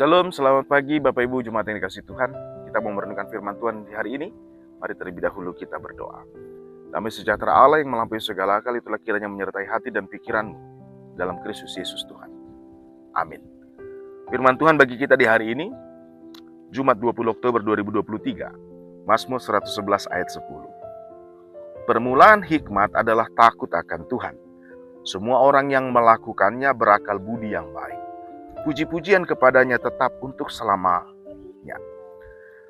Shalom, selamat pagi Bapak Ibu Jemaat yang dikasihi Tuhan. Kita mau merenungkan firman Tuhan di hari ini. Mari terlebih dahulu kita berdoa. Damai sejahtera Allah yang melampaui segala akal itulah kiranya menyertai hati dan pikiranmu dalam Kristus Yesus Tuhan. Amin. Firman Tuhan bagi kita di hari ini, Jumat 20 Oktober 2023, Mazmur 111 ayat 10. Permulaan hikmat adalah takut akan Tuhan. Semua orang yang melakukannya berakal budi yang baik. Puji-pujian kepadanya tetap untuk selamanya.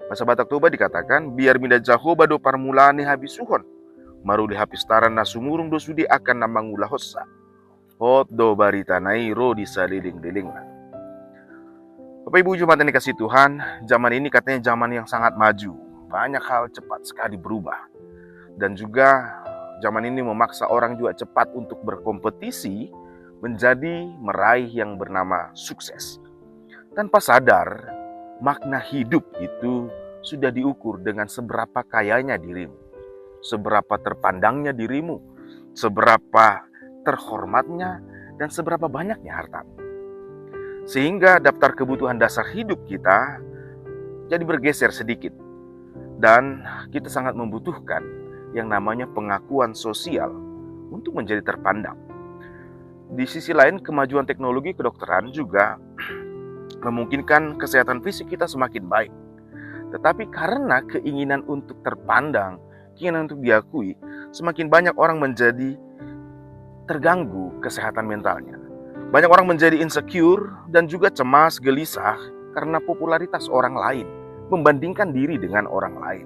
Bahasa Batak Toba dikatakan, biar minda Jahoba do parmulane habis suhon, maruli habis taran na sumurung do sudi akan namangula hossa. Hot do barita nairo di saliling-lilingna. Bapak Ibu Jemaat yang dikasihi Tuhan, zaman ini katanya zaman yang sangat maju. Banyak hal cepat sekali berubah. Dan juga zaman ini memaksa orang juga cepat untuk berkompetisi menjadi meraih yang bernama sukses. Tanpa sadar, makna hidup itu sudah diukur dengan seberapa kayanya dirimu, seberapa terpandangnya dirimu, seberapa terhormatnya, dan seberapa banyaknya hartamu. Sehingga daftar kebutuhan dasar hidup kita jadi bergeser sedikit. Dan kita sangat membutuhkan yang namanya pengakuan sosial untuk menjadi terpandang. Di sisi lain, kemajuan teknologi kedokteran juga memungkinkan kesehatan fisik kita semakin baik. Tetapi karena keinginan untuk terpandang, keinginan untuk diakui, semakin banyak orang menjadi terganggu kesehatan mentalnya. Banyak orang menjadi insecure dan juga cemas, gelisah karena popularitas orang lain, membandingkan diri dengan orang lain.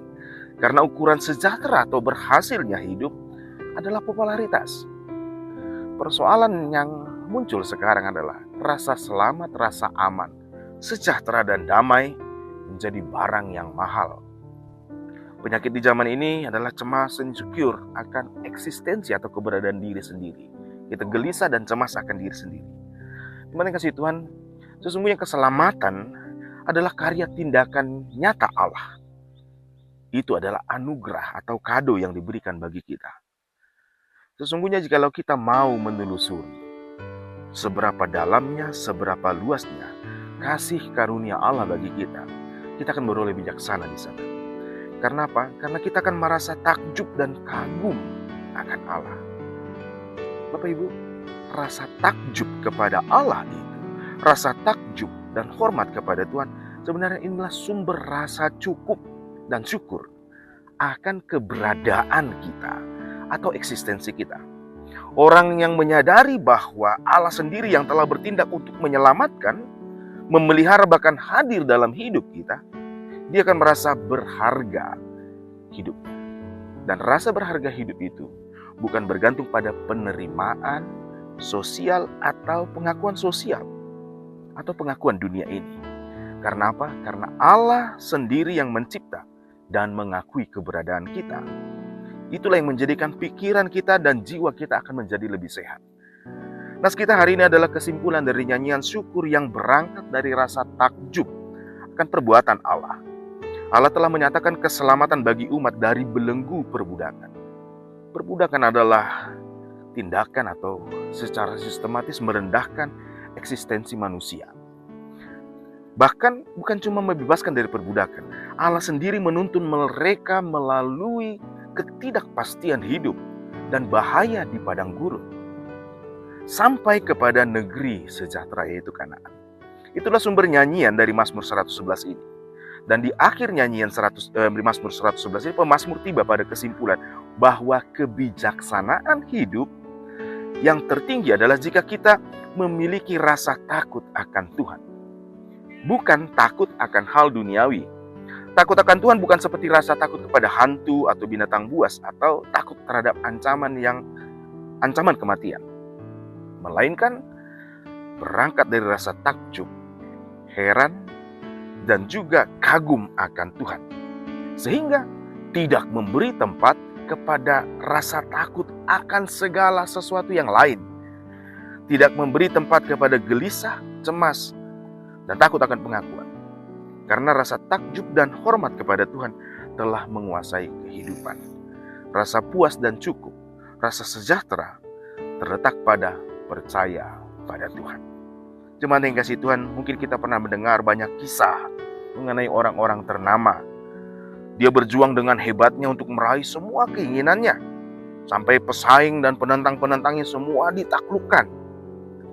Karena ukuran sejahtera atau berhasilnya hidup adalah popularitas. Persoalan yang muncul sekarang adalah rasa selamat, rasa aman, sejahtera dan damai menjadi barang yang mahal. Penyakit di zaman ini adalah cemas, insecure akan eksistensi atau keberadaan diri sendiri. Kita gelisah dan cemas akan diri sendiri. Teman yang kasih Tuhan, sesungguhnya keselamatan adalah karya tindakan nyata Allah. Itu adalah anugerah atau kado yang diberikan bagi kita. Sesungguhnya jikalau kita mau menelusuri seberapa dalamnya, seberapa luasnya kasih karunia Allah bagi kita, kita akan beroleh bijaksana di sana. Karena apa? Karena kita akan merasa takjub dan kagum akan Allah. Bapak Ibu, rasa takjub kepada Allah itu, rasa takjub dan hormat kepada Tuhan, sebenarnya inilah sumber rasa cukup dan syukur akan keberadaan kita atau eksistensi kita. Orang yang menyadari bahwa Allah sendiri yang telah bertindak untuk menyelamatkan, memelihara bahkan hadir dalam hidup kita, dia akan merasa berharga hidupnya. Dan rasa berharga hidup itu bukan bergantung pada penerimaan sosial atau pengakuan sosial atau pengakuan dunia ini. Karena apa? Karena Allah sendiri yang mencipta dan mengakui keberadaan kita. Itulah yang menjadikan pikiran kita dan jiwa kita akan menjadi lebih sehat. Nas kita hari ini adalah kesimpulan dari nyanyian syukur yang berangkat dari rasa takjub akan perbuatan Allah. Allah telah menyatakan keselamatan bagi umat dari belenggu perbudakan. Perbudakan adalah tindakan atau secara sistematis merendahkan eksistensi manusia. Bahkan bukan cuma membebaskan dari perbudakan, Allah sendiri menuntun mereka melalui ketidakpastian hidup dan bahaya di padang gurun sampai kepada negeri sejahtera yaitu Kanaan. Itulah sumber nyanyian dari Mazmur 111 ini. Dan di akhir nyanyian Mazmur 111 ini, pemazmur tiba pada kesimpulan bahwa kebijaksanaan hidup yang tertinggi adalah jika kita memiliki rasa takut akan Tuhan. Bukan takut akan hal duniawi. Takut akan Tuhan bukan seperti rasa takut kepada hantu atau binatang buas atau takut terhadap ancaman kematian. Melainkan berangkat dari rasa takjub, heran, dan juga kagum akan Tuhan. Sehingga tidak memberi tempat kepada rasa takut akan segala sesuatu yang lain. Tidak memberi tempat kepada gelisah, cemas, dan takut akan pengakuan. Karena rasa takjub dan hormat kepada Tuhan telah menguasai kehidupan. Rasa puas dan cukup, rasa sejahtera terletak pada percaya pada Tuhan. Jemaat yang kasih Tuhan, mungkin kita pernah mendengar banyak kisah mengenai orang-orang ternama. Dia berjuang dengan hebatnya untuk meraih semua keinginannya, sampai pesaing dan penentang-penentangnya semua ditaklukkan.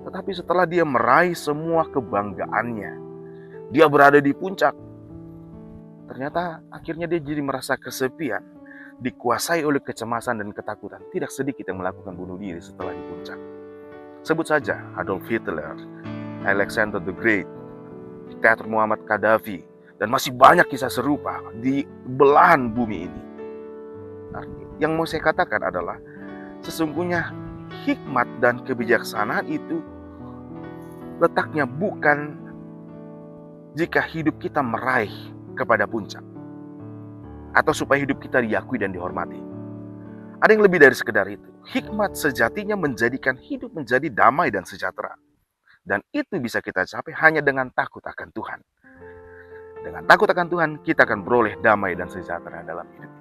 Tetapi setelah dia meraih semua kebanggaannya, dia berada di puncak. Ternyata akhirnya dia jadi merasa kesepian, dikuasai oleh kecemasan dan ketakutan. Tidak sedikit yang melakukan bunuh diri setelah di puncak. Sebut saja Adolf Hitler, Alexander the Great, diktator Muammar Gaddafi, dan masih banyak kisah serupa di belahan bumi ini. Nah, yang mau saya katakan adalah sesungguhnya hikmat dan kebijaksanaan itu letaknya bukan jika hidup kita meraih kepada puncak, atau supaya hidup kita diakui dan dihormati. Ada yang lebih dari sekedar itu. Hikmat sejatinya menjadikan hidup menjadi damai dan sejahtera. Dan itu bisa kita capai hanya dengan takut akan Tuhan. Dengan takut akan Tuhan, kita akan beroleh damai dan sejahtera dalam hidup.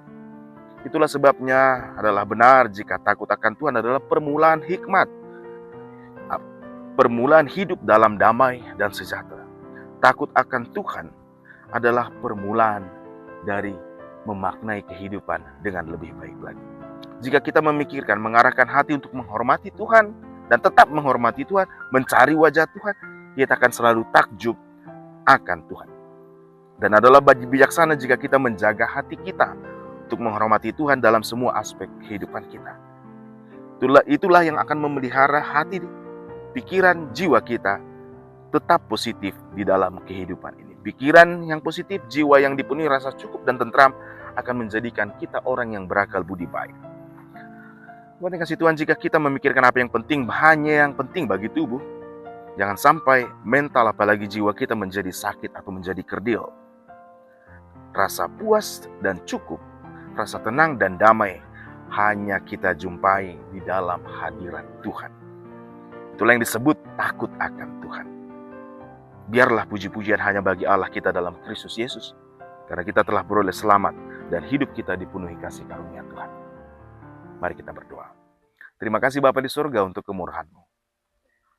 Itulah sebabnya adalah benar jika takut akan Tuhan adalah permulaan hikmat. Permulaan hidup dalam damai dan sejahtera. Takut akan Tuhan adalah permulaan dari memaknai kehidupan dengan lebih baik lagi. Jika kita memikirkan, mengarahkan hati untuk menghormati Tuhan, dan tetap menghormati Tuhan, mencari wajah Tuhan, kita akan selalu takjub akan Tuhan. Dan adalah bijaksana jika kita menjaga hati kita untuk menghormati Tuhan dalam semua aspek kehidupan kita. Itulah yang akan memelihara hati, pikiran, jiwa kita tetap positif di dalam kehidupan ini. Pikiran yang positif, jiwa yang dipenuhi rasa cukup dan tentram akan menjadikan kita orang yang berakal budi baik. Tuhan kasih Tuhan, jika kita memikirkan apa yang penting, hanya yang penting bagi tubuh, jangan sampai mental apalagi jiwa kita menjadi sakit atau menjadi kerdil. Rasa puas dan cukup, rasa tenang dan damai hanya kita jumpai di dalam hadirat Tuhan. Itulah yang disebut takut akan Tuhan. Biarlah puji-pujian hanya bagi Allah kita dalam Kristus Yesus, karena kita telah beroleh selamat dan hidup kita dipenuhi kasih karunia Tuhan. Mari kita berdoa. Terima kasih Bapa di surga untuk kemurahan-Mu.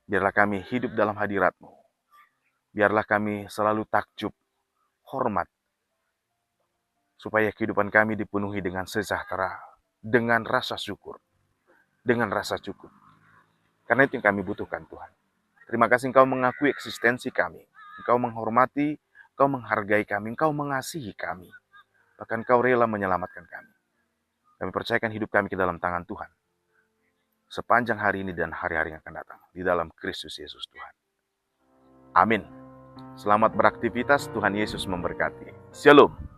Biarlah kami hidup dalam hadirat-Mu. Biarlah kami selalu takjub, hormat, supaya kehidupan kami dipenuhi dengan sejahtera, dengan rasa syukur, dengan rasa cukup. Karena itu yang kami butuhkan Tuhan. Terima kasih Engkau mengakui eksistensi kami. Engkau menghormati, Engkau menghargai kami, Engkau mengasihi kami. Bahkan Engkau rela menyelamatkan kami. Kami percayakan hidup kami ke dalam tangan Tuhan. Sepanjang hari ini dan hari-hari yang akan datang. Di dalam Kristus Yesus Tuhan. Amin. Selamat beraktivitas, Tuhan Yesus memberkati. Shalom.